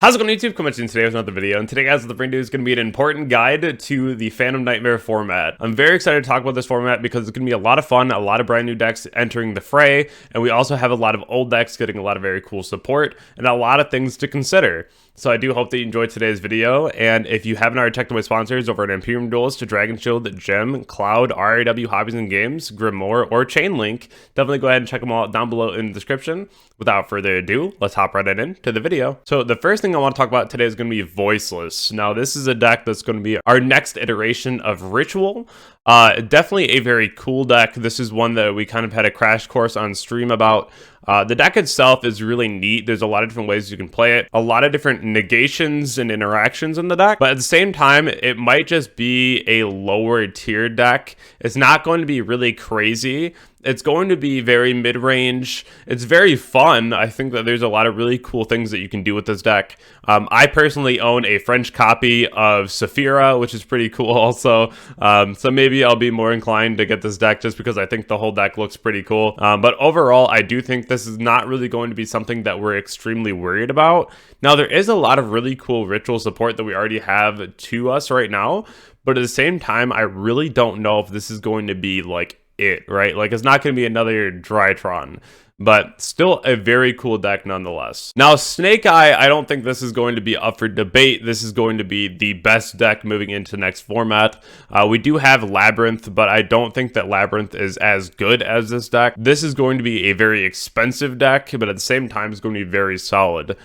How's it going, YouTube? Coming to you today with another video, and today, guys, what the video is going to be an important guide to the Phantom Nightmare format. I'm very excited to talk about this format because it's going to be a lot of fun, a lot of brand new decks entering the fray, and we also have a lot of old decks getting a lot of very cool support, and a lot of things to consider. So I do hope that you enjoyed today's video, and if you haven't already checked out my sponsors over at Imperium Duels to Dragonshield, Gem, Cloud, Riw Hobbies and Games, Grimoire, or ChainLink, definitely go ahead and check them all out down below in the description. Without further ado, let's hop right into the video. So the first thing I want to talk about today is going to be Voiceless. Now, this is a deck that's going to be our next iteration of Ritual. Definitely a very cool deck. This is one that we kind of had a crash course on stream about. The deck itself is really neat. There's a lot of different ways you can play it, a lot of different negations and interactions in the deck, but at the same time, it might just be a lower tier deck. It's not going to be really crazy. It's going to be very mid-range. It's very fun. I think that there's a lot of really cool things that you can do with this deck. I personally own a French copy of Saphira, which is pretty cool also. So maybe I'll be more inclined to get this deck just because I think the whole deck looks pretty cool. But overall, I do think this is not really going to be something that we're extremely worried about. Now, there is a lot of really cool ritual support that we already have to us right now. But at the same time, I really don't know if this is going to be like right? Like, it's not going to be another Drytron, but still a very cool deck nonetheless. Now, Snake Eye, I don't think this is going to be up for debate. This is going to be the best deck moving into the next format. We do have Labyrinth, but I don't think that Labyrinth is as good as this deck. This is going to be a very expensive deck, but at the same time, it's going to be very solid.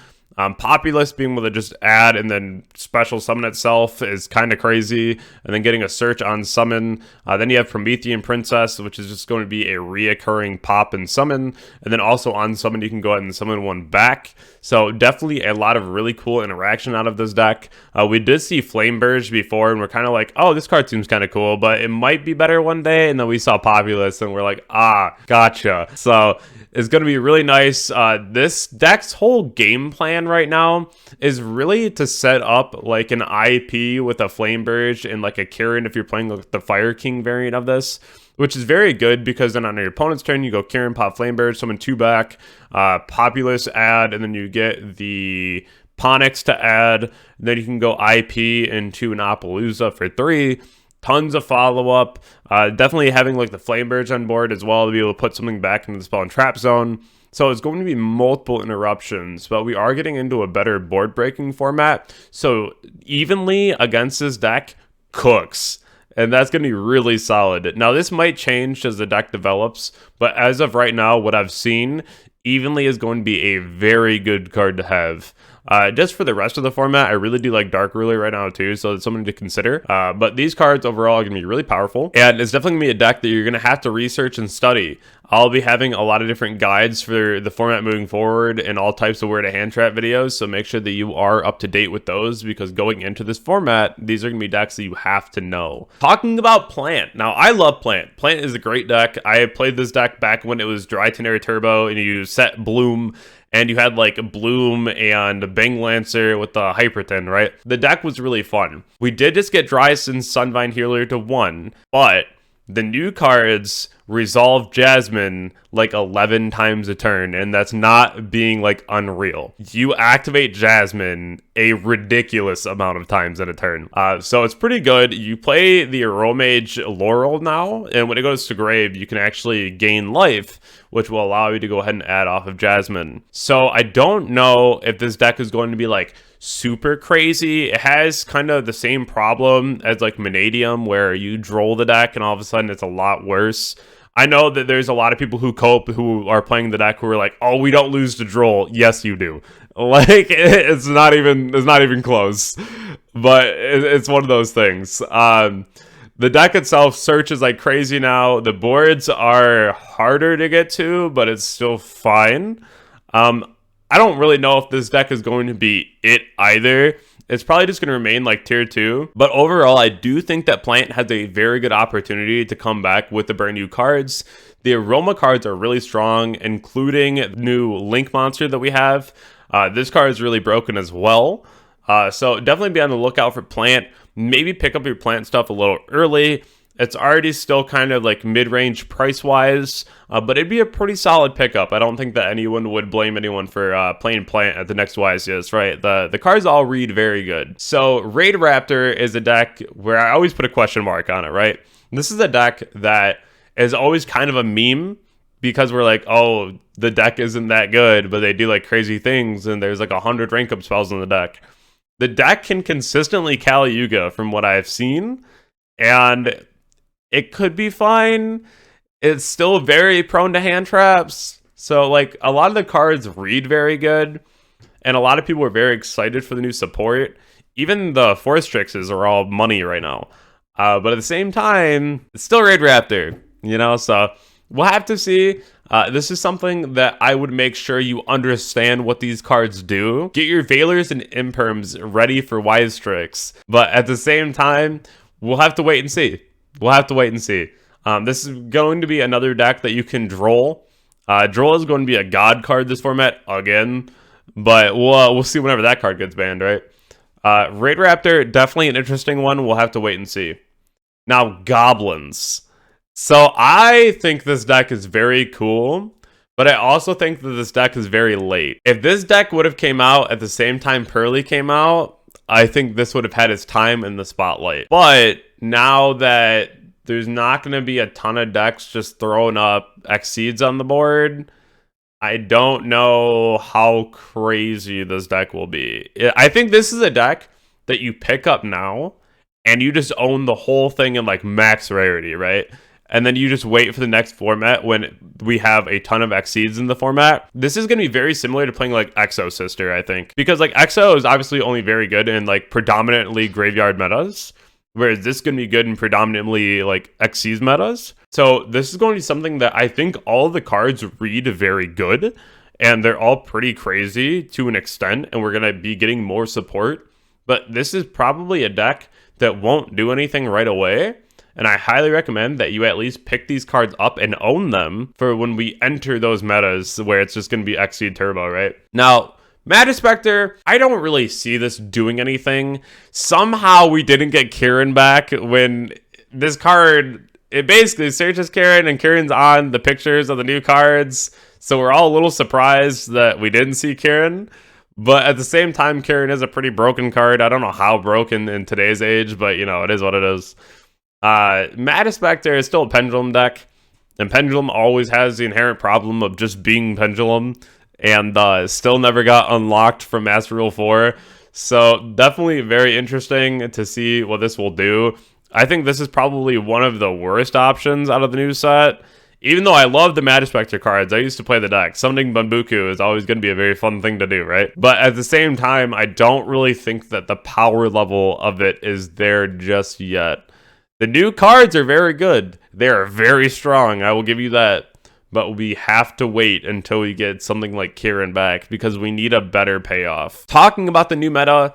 Populous, being able to just add and then special summon itself is kind of crazy, and then getting a search on summon. Then you have Promethean Princess, which is just going to be a reoccurring pop and summon, and then also on summon you can go ahead and summon one back. So definitely a lot of really cool interaction out of this deck. We did see Flameburge before, and we're kind of like, oh, this card seems kind of cool, but it might be better one day. And then we saw Populous, and we're like, ah, gotcha. So it's going to be really nice. This deck's whole game plan right now is really to set up like an IP with a Flameburge and like a Kirin if you're playing like the Fire King variant of this, which is very good because then on your opponent's turn, you go Kirin, pop Flameburge, summon two back, Populous add, and then you get the Ponix to add. Then you can go IP into an Appaloosa for 3. Tons of follow-up. Definitely having like the Flameburge on board as well to be able to put something back into the spell and trap zone. So it's going to be multiple interruptions, but we are getting into a better board breaking format. So evenly against this deck cooks. And that's going to be really solid. Now, this might change as the deck develops, but as of right now, what I've seen, evenly is going to be a very good card to have. Just for the rest of the format, I really do like Dark Ruler right now too, so it's something to consider. But these cards overall are going to be really powerful, and it's definitely going to be a deck that you're going to have to research and study. I'll be having a lot of different guides for the format moving forward and all types of where to hand trap videos, so make sure that you are up to date with those because going into this format, these are going to be decks that you have to know. Talking about Plant. Now, I love Plant. Plant is a great deck. I played this deck back when it was Dry Tenere Turbo and you set Bloom, and you had like Bloom and Bang Lancer with the Hyperton, right? The deck was really fun. We did just get Dryason's Sunvine Healer to 1, but the new cards resolve Jasmine like 11 times a turn, and that's not being like unreal. You activate Jasmine a ridiculous amount of times in a turn. So it's pretty good. You play the Aromage Laurel now, and when it goes to grave, you can actually gain life, which will allow you to go ahead and add off of Jasmine. So I don't know if this deck is going to be like super crazy. It has kind of the same problem as like Vanadium, where you droll the deck and all of a sudden it's a lot worse. I know that there's a lot of people who are playing the deck who are like, oh, we don't lose to droll. Yes, you do. Like, it's not even close. But it's one of those things. The deck itself searches like crazy now. The boards are harder to get to, but it's still fine. I don't really know if this deck is going to be it either. It's probably just going to remain like tier 2. But overall, I do think that Plant has a very good opportunity to come back with the brand new cards. The Aroma cards are really strong, including the new Link monster that we have. This card is really broken as well. So definitely be on the lookout for Plant. Maybe pick up your Plant stuff a little early. It's already still kind of like mid-range price-wise, but it'd be a pretty solid pickup. I don't think that anyone would blame anyone for playing Plant at the next wisest, right? The cards all read very good. So Raid Raptor is a deck where I always put a question mark on it, right? This is a deck that is always kind of a meme because we're like, oh, the deck isn't that good, but they do like crazy things, and there's like 100 rank up spells in the deck. The deck can consistently Cali-Yuga from what I've seen, and it could be fine. It's still very prone to hand traps. So like a lot of the cards read very good, and a lot of people are very excited for the new support. Even the Force Trixes are all money right now. But at the same time, it's still Raid Raptor, you know? So we'll have to see. This is something that I would make sure you understand what these cards do. Get your Veilers and Imperms ready for Wise Tricks. But at the same time, we'll have to wait and see. We'll have to wait and see. This is going to be another deck that you can Droll. Droll is going to be a God card this format again. But we'll see whenever that card gets banned, right? Raid Raptor, definitely an interesting one. We'll have to wait and see. Now, Goblins. So I think this deck is very cool, but I also think that this deck is very late. If this deck would have came out at the same time Pearly came out, I think this would have had its time in the spotlight. But now that there's not going to be a ton of decks just throwing up Exceeds on the board, I don't know how crazy this deck will be. I think this is a deck that you pick up now and you just own the whole thing in like max rarity, right? And then you just wait for the next format when we have a ton of Exceeds in the format. This is going to be very similar to playing like Exo Sister, I think. Because like Exo is obviously only very good in like predominantly graveyard metas, whereas this is going to be good in predominantly like Xyz metas. So this is going to be something that I think all the cards read very good, and they're all pretty crazy to an extent, and we're going to be getting more support. But this is probably a deck that won't do anything right away, and I highly recommend that you at least pick these cards up and own them for when we enter those metas where it's just going to be Xyz Turbo, right? Now, Magis Spector, I don't really see this doing anything. Somehow we didn't get Kieran back when this card, it basically searches Kieran and Kieran's on the pictures of the new cards. So we're all a little surprised that we didn't see Kieran. But at the same time, Kieran is a pretty broken card. I don't know how broken in today's age, but you know, it is what it is. Magis Spector is still a Pendulum deck. And Pendulum always has the inherent problem of just being Pendulum. And still never got unlocked from Master Rule 4. So definitely very interesting to see what this will do. I think this is probably one of the worst options out of the new set. Even though I love the Magis Spector cards, I used to play the deck. Summoning Bunbuku is always going to be a very fun thing to do, right? But at the same time, I don't really think that the power level of it is there just yet. The new cards are very good. They are very strong, I will give you that. But we have to wait until we get something like Kieran back because we need a better payoff. Talking about the new meta,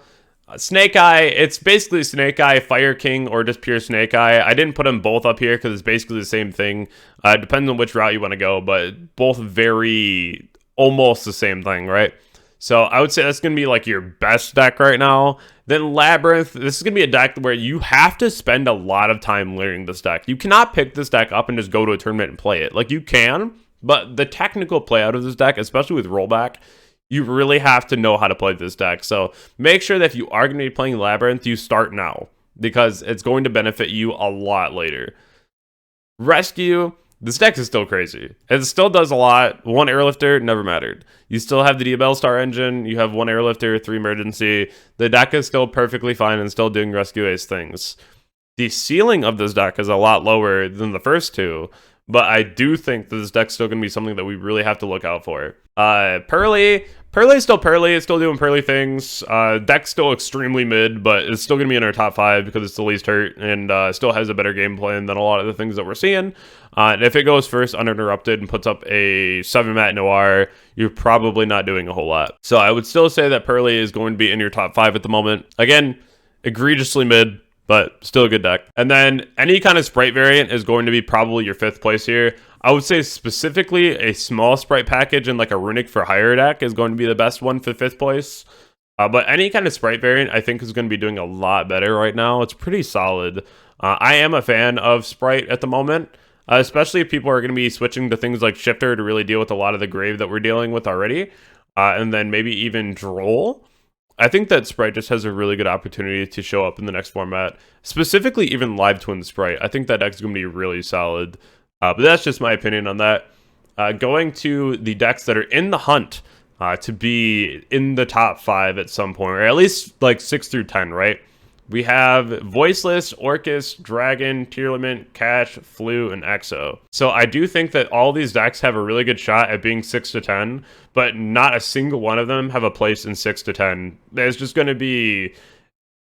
Snake Eye, it's basically Snake Eye, Fire King, or just pure Snake Eye. I didn't put them both up here because it's basically the same thing. It depends on which route you want to go, but both very almost the same thing, right? So I would say that's going to be like your best deck right now. Then Labyrinth, this is going to be a deck where you have to spend a lot of time learning this deck. You cannot pick this deck up and just go to a tournament and play it. Like you can, but the technical play out of this deck, especially with rollback, you really have to know how to play this deck. So make sure that if you are going to be playing Labyrinth, you start now because it's going to benefit you a lot later. Rescue, this deck is still crazy. It still does a lot. One Airlifter, never mattered. You still have the Diabell Star engine. You have one Airlifter, 3 emergency. The deck is still perfectly fine and still doing Rescue Ace things. The ceiling of this deck is a lot lower than the first two, but I do think that this deck's still going to be something that we really have to look out for. Pearly is still Pearly. It's still doing Pearly things. Deck's still extremely mid, but it's still going to be in our top 5 because it's the least hurt and still has a better game plan than a lot of the things that we're seeing. And if it goes first uninterrupted and puts up a 7-mat Noir, you're probably not doing a whole lot. So I would still say that Pearly is going to be in your top 5 at the moment. Again, egregiously mid, but still a good deck. And then any kind of Sprite variant is going to be probably your 5th place here. I would say specifically a small Sprite package and like a Runic for Hire deck is going to be the best one for 5th place. But any kind of Sprite variant, I think, is going to be doing a lot better right now. It's pretty solid. I am a fan of Sprite at the moment, especially if people are going to be switching to things like Shifter to really deal with a lot of the grave that we're dealing with already, and then maybe even Droll. I think that Sprite just has a really good opportunity to show up in the next format, specifically even Live Twin Sprite. I think that deck is going to be really solid, but that's just my opinion on that. Going to the decks that are in the hunt to be in the top 5 at some point, or at least like 6 through 10, right? We have Voiceless, Orcus, Dragon, Tearlament, Cash, Flu, and Exo. So I do think that all these decks have a really good shot at being 6 to 10, but not a single one of them have a place in 6 to 10. There's just going to be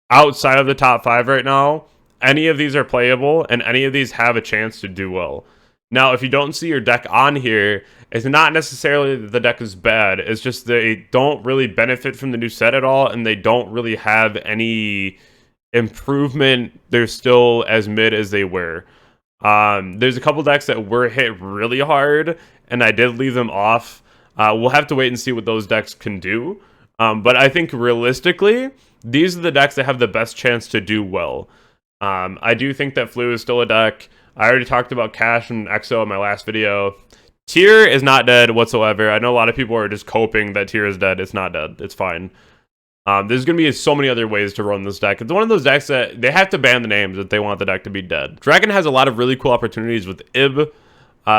outside of the top 5 right now. Any of these are playable, and any of these have a chance to do well. Now, if you don't see your deck on here, it's not necessarily that the deck is bad. It's just they don't really benefit from the new set at all, and they don't really have any improvement. They're still as mid as they were. There's a couple decks that were hit really hard, and I did leave them off. We'll have to wait and see what those decks can do. But I think realistically, these are the decks that have the best chance to do well. I do think that Flu is still a deck. I already talked about Cash and Exo in my last video. Tyr is not dead whatsoever. I know a lot of people are just coping that Tyr is dead. It's not dead. It's fine. There's going to be so many other ways to run this deck. It's one of those decks that they have to ban the names if they want the deck to be dead. Dragon has a lot of really cool opportunities with Ib.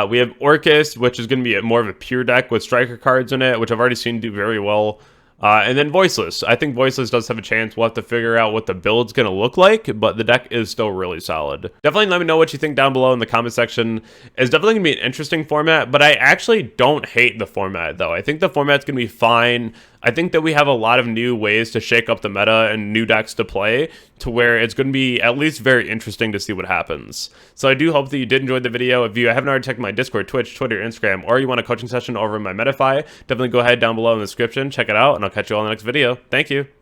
We have Orcus, which is going to be more of a pure deck with striker cards in it, which I've already seen do very well. And then Voiceless. I think Voiceless does have a chance. We'll have to figure out what the build's going to look like, but the deck is still really solid. Definitely let me know what you think down below in the comment section. It's definitely going to be an interesting format, but I actually don't hate the format, though. I think the format's going to be fine. I think that we have a lot of new ways to shake up the meta and new decks to play to where it's going to be at least very interesting to see what happens. So I do hope that you did enjoy the video. If you haven't already checked my Discord, Twitch, Twitter, Instagram, or you want a coaching session over in my Metafy, definitely go ahead down below in the description, check it out, and I'll catch you all in the next video. Thank you.